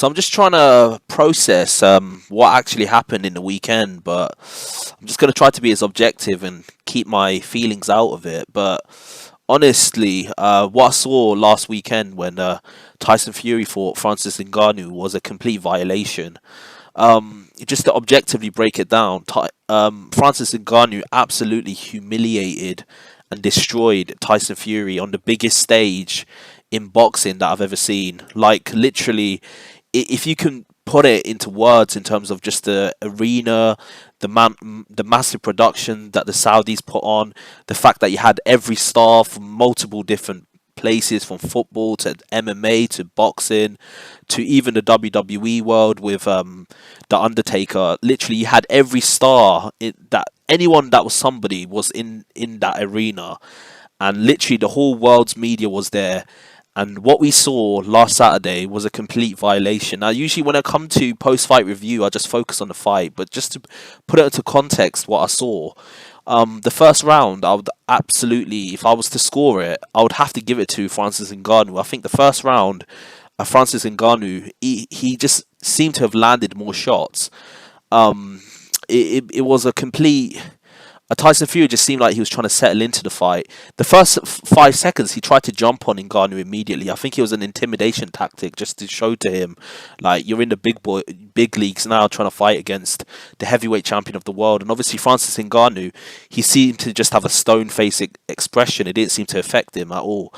So I'm just trying to process what actually happened in the weekend, but I'm just going to try to be as objective and keep my feelings out of it. But honestly, what I saw last weekend when Tyson Fury fought Francis Ngannou was a complete violation. Just to objectively break it down, Francis Ngannou absolutely humiliated and destroyed Tyson Fury on the biggest stage in boxing that I've ever seen. Like literally, if you can put it into words in terms of just the arena, the massive production that the Saudis put on, the fact that you had every star from multiple different places, from football to MMA to boxing to even the WWE world with the Undertaker. Literally, you had every star that anyone that was somebody was in that arena, and literally the whole world's media was there. And what we saw last Saturday was a complete violation. Now, usually when I come to post-fight review, I just focus on the fight. But just to put it into context, what I saw, the first round, I would absolutely, if I was to score it, I would have to give it to Francis Ngannou. I think the first round, Francis Ngannou, he just seemed to have landed more shots. It was a complete. Tyson Fury just seemed like he was trying to settle into the fight. The first 5 seconds, he tried to jump on Ngannou immediately. I think it was an intimidation tactic just to show to him, like, you're in the big leagues now, trying to fight against the heavyweight champion of the world. And obviously, Francis Ngannou, he seemed to just have a stone face expression. It didn't seem to affect him at all.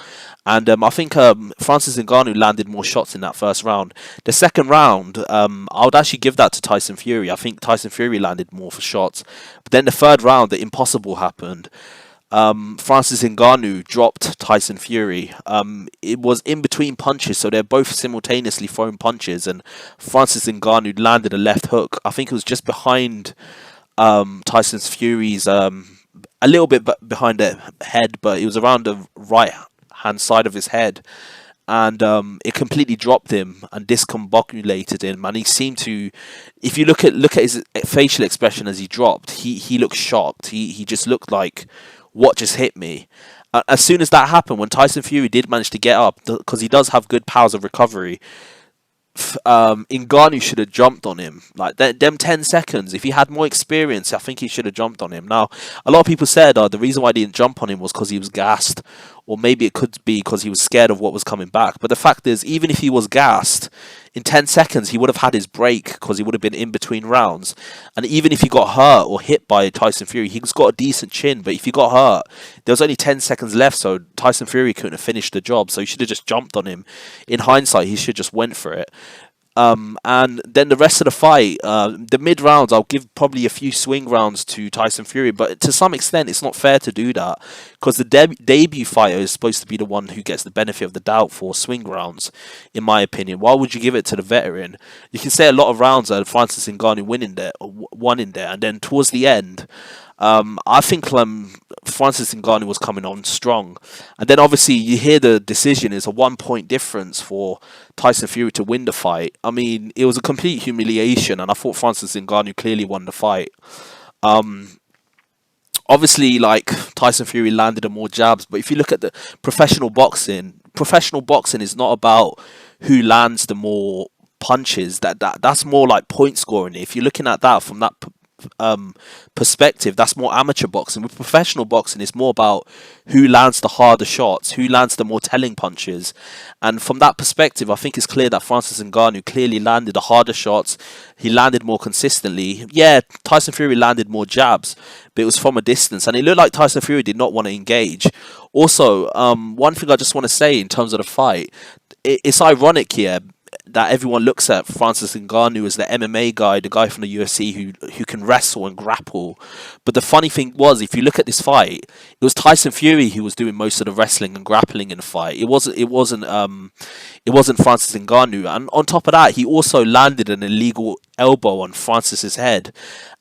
And I think Francis Ngannou landed more shots in that first round. The second round, I would actually give that to Tyson Fury. I think Tyson Fury landed more for shots. But then the third round, the impossible happened. Francis Ngannou dropped Tyson Fury. It was in between punches, so they're both simultaneously throwing punches, and Francis Ngannou landed a left hook. I think it was just behind Tyson Fury's, a little bit behind the head, but it was around the right hand side of his head, and it completely dropped him and discombobulated him. And he seemed to, if you look at his facial expression as he dropped, he looked shocked. He just looked like, what just hit me? As soon as that happened, when Tyson Fury did manage to get up, because he does have good powers of recovery, Ngannou should have jumped on him. Like them 10 seconds, if he had more experience, I think he should have jumped on him. Now, a lot of people said the reason why he didn't jump on him was because he was gassed, or maybe it could be because he was scared of what was coming back. But the fact is, even if he was gassed, in 10 seconds he would have had his break, because he would have been in between rounds. And even if he got hurt or hit by Tyson Fury, he's got a decent chin, but if he got hurt, there was only 10 seconds left, so Tyson Fury couldn't have finished the job. So he should have just jumped on him. In hindsight, he should just went for it. And then the rest of the fight, the mid rounds, I'll give probably a few swing rounds to Tyson Fury, but to some extent, it's not fair to do that, because the debut fighter is supposed to be the one who gets the benefit of the doubt for swing rounds, in my opinion. Why would you give it to the veteran? You can say a lot of rounds that Francis Ngannou won in there, and then towards the end, I think Francis Ngannou was coming on strong, and then obviously you hear the decision is a 1 point difference for Tyson Fury to win the fight. I mean, it was a complete humiliation, and I thought Francis Ngannou clearly won the fight. Obviously, like, Tyson Fury landed more jabs, but if you look at the professional boxing is not about who lands the more punches. That's more like point scoring. If you're looking at that from that perspective, that's more amateur boxing. With professional boxing, it's more about who lands the harder shots, who lands the more telling punches. And from that perspective, I think it's clear that Francis Ngannou clearly landed the harder shots. He landed more consistently. Yeah, Tyson Fury landed more jabs, but it was from a distance, and it looked like Tyson Fury did not want to engage. Also, one thing I just want to say in terms of the fight, it's ironic here that everyone looks at Francis Ngannou as the MMA guy, the guy from the UFC who can wrestle and grapple. But the funny thing was, if you look at this fight, it was Tyson Fury who was doing most of the wrestling and grappling in the fight. It wasn't Francis Ngannou. And on top of that, he also landed an illegal elbow on Francis's head,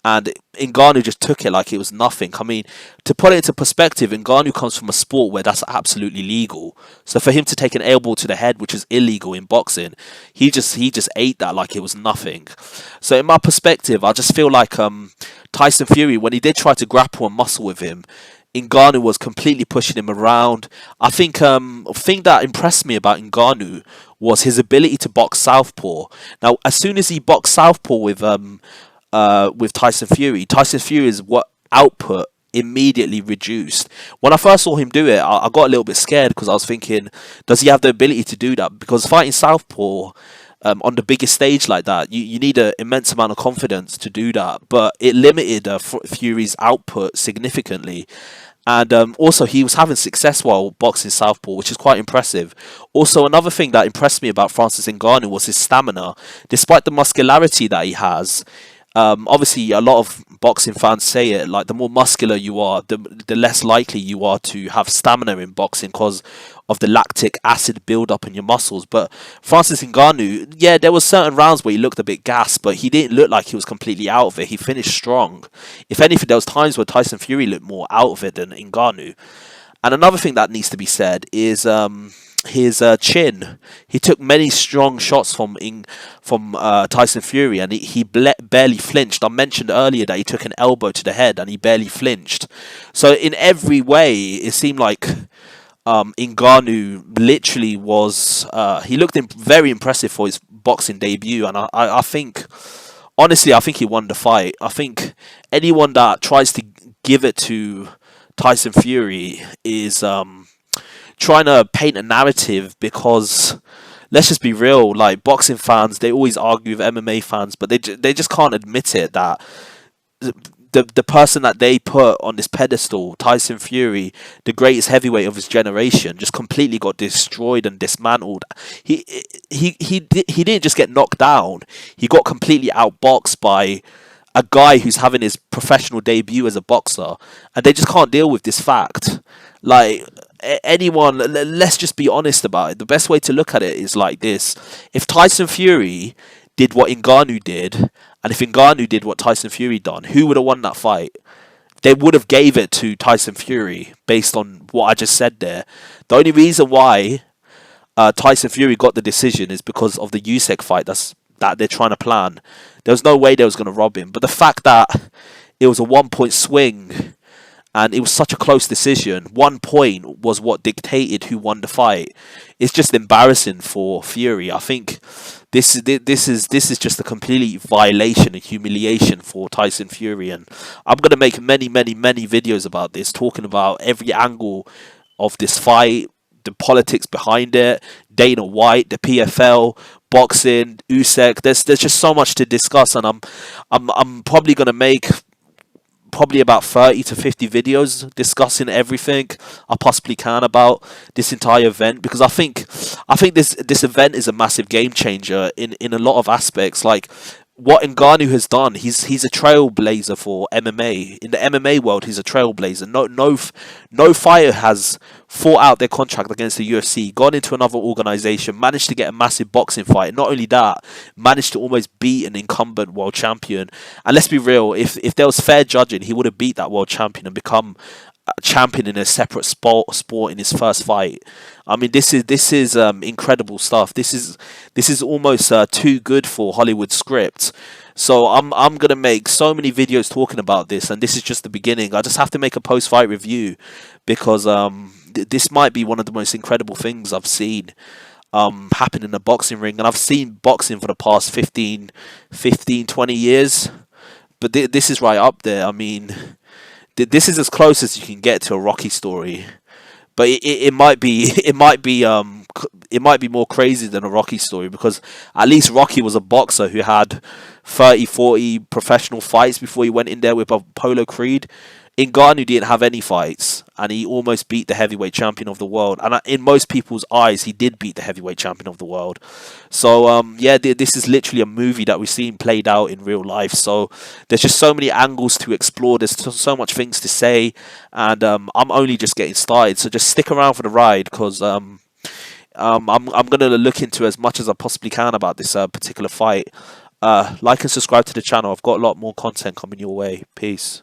and Ngannou just took it like it was nothing. I mean, to put it into perspective, Ngannou comes from a sport where that's absolutely legal. So for him to take an elbow to the head, which is illegal in boxing, he just ate that like it was nothing. So in my perspective, I just feel like Tyson Fury, when he did try to grapple and muscle with him, Ngannou was completely pushing him around. I think thing that impressed me about Ngannou was his ability to box southpaw. Now, as soon as he boxed southpaw with Tyson Fury, Tyson Fury's what output immediately reduced. When I first saw him do it, I got a little bit scared because I was thinking, does he have the ability to do that? Because fighting southpaw on the biggest stage like that, you need an immense amount of confidence to do that. But it limited Fury's output significantly. And also, he was having success while boxing southpaw, which is quite impressive. Also, another thing that impressed me about Francis Ngannou was his stamina. Despite the muscularity that he has, obviously, a lot of boxing fans say it, like the more muscular you are, the less likely you are to have stamina in boxing because of the lactic acid build-up in your muscles. But Francis Ngannou, yeah, there was certain rounds where he looked a bit gassed, but he didn't look like he was completely out of it. He finished strong. If anything, there was times where Tyson Fury looked more out of it than Ngannou. And another thing that needs to be said is his chin. He took many strong shots from Tyson Fury, and he barely flinched. I mentioned earlier that he took an elbow to the head, and he barely flinched. So in every way, it seemed like Ngannou literally was. He looked very impressive for his boxing debut, and I think, honestly, I think he won the fight. I think anyone that tries to give it to Tyson Fury is trying to paint a narrative, because let's just be real, like boxing fans, they always argue with MMA fans, but they just can't admit it that the person that they put on this pedestal, Tyson Fury, the greatest heavyweight of his generation, just completely got destroyed and dismantled. He didn't just get knocked down, he got completely outboxed by a guy who's having his professional debut as a boxer, and they just can't deal with this fact. Like, anyone, let's just be honest about it. The best way to look at it is like this: if Tyson Fury did what Ngannou did, and if Ngannou did what Tyson Fury done, who would have won that fight? They would have gave it to Tyson Fury based on what I just said there. The only reason why Tyson Fury got the decision is because of the Usyk fight that they're trying to plan. There was no way they was going to rob him. But the fact that it was a 1 point swing and it was such a close decision, 1 point was what dictated who won the fight. It's just embarrassing for Fury. I think this is just a complete violation and humiliation for Tyson Fury, and I'm gonna make many videos about this, talking about every angle of this fight, the politics behind it, Dana White, the PFL, boxing, Usyk. There's just so much to discuss, and I'm probably gonna make about 30 to 50 videos discussing everything I possibly can about this entire event, because I think this event is a massive game changer in a lot of aspects. Like, what Ngannou has done, he's a trailblazer for MMA. In the MMA world, he's a trailblazer. No fighter has fought out their contract against the UFC, gone into another organization, managed to get a massive boxing fight. Not only that, managed to almost beat an incumbent world champion. And let's be real, if there was fair judging, he would have beat that world champion and become a champion in a separate sport in his first fight. I mean, this is incredible stuff. This is almost too good for Hollywood script. So I'm gonna make so many videos talking about this, and this is just the beginning. I just have to make a post-fight review because this might be one of the most incredible things I've seen happen in the boxing ring, and I've seen boxing for the past 15, 20 years, but this is right up there. I mean, this is as close as you can get to a Rocky story, but it might be it might be more crazy than a Rocky story, because at least Rocky was a boxer who had 30, 40 professional fights before he went in there with Apollo Creed. Ngannou didn't have any fights, and he almost beat the heavyweight champion of the world. And in most people's eyes, he did beat the heavyweight champion of the world. So, yeah, this is literally a movie that we've seen played out in real life. So there's just so many angles to explore. There's so much things to say, and I'm only just getting started. So just stick around for the ride, because I'm gonna look into as much as I possibly can about this particular fight. Like and subscribe to the channel. I've got a lot more content coming your way. Peace.